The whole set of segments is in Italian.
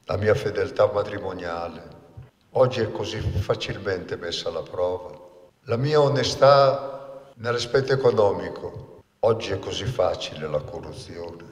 la mia fedeltà matrimoniale, oggi è così facilmente messa alla prova. La mia onestà nell'aspetto economico, oggi è così facile la corruzione.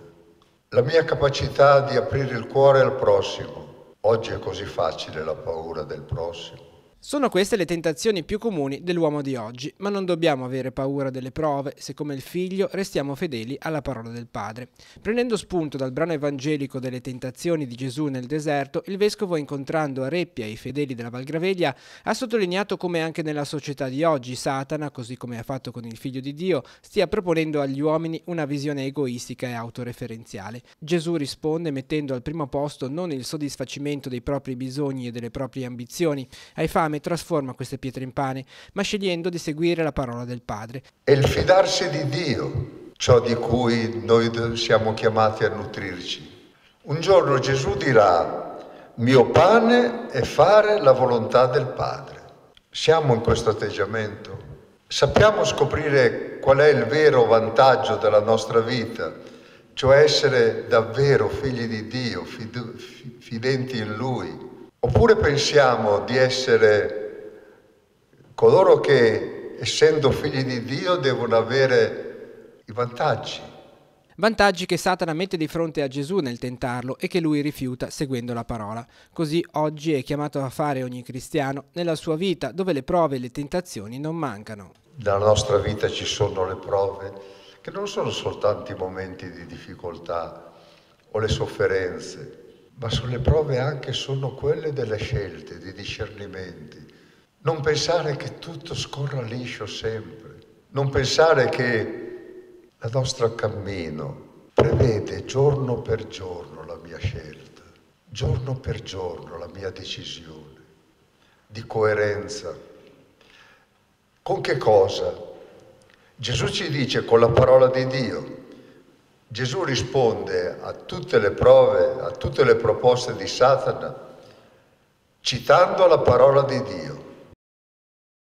La mia capacità di aprire il cuore al prossimo, oggi è così facile la paura del prossimo. Sono queste le tentazioni più comuni dell'uomo di oggi, ma non dobbiamo avere paura delle prove se come il figlio restiamo fedeli alla parola del Padre. Prendendo spunto dal brano evangelico delle tentazioni di Gesù nel deserto, il vescovo, incontrando a Reppia i fedeli della Valgraveglia, ha sottolineato come anche nella società di oggi Satana, così come ha fatto con il Figlio di Dio, stia proponendo agli uomini una visione egoistica e autoreferenziale. Gesù risponde mettendo al primo posto non il soddisfacimento dei propri bisogni e delle proprie ambizioni, hai fame, trasforma queste pietre in pane, ma scegliendo di seguire la parola del Padre. E il fidarsi di Dio, ciò di cui noi siamo chiamati a nutrirci. Un giorno Gesù dirà: mio pane è fare la volontà del Padre. Siamo in questo atteggiamento? Sappiamo scoprire qual è il vero vantaggio della nostra vita, cioè essere davvero figli di Dio, fidenti in Lui? Oppure pensiamo di essere coloro che, essendo figli di Dio, devono avere i vantaggi? Vantaggi che Satana mette di fronte a Gesù nel tentarlo e che lui rifiuta seguendo la parola. Così oggi è chiamato a fare ogni cristiano nella sua vita, dove le prove e le tentazioni non mancano. Nella nostra vita ci sono le prove, che non sono soltanto i momenti di difficoltà o le sofferenze, ma le prove anche sono quelle delle scelte, dei discernimenti. Non pensare che tutto scorra liscio sempre. Non pensare che il nostro cammino prevede giorno per giorno la mia scelta, giorno per giorno la mia decisione di coerenza. Con che cosa? Gesù ci dice con la parola di Dio. Gesù risponde a tutte le prove, a tutte le proposte di Satana, citando la parola di Dio.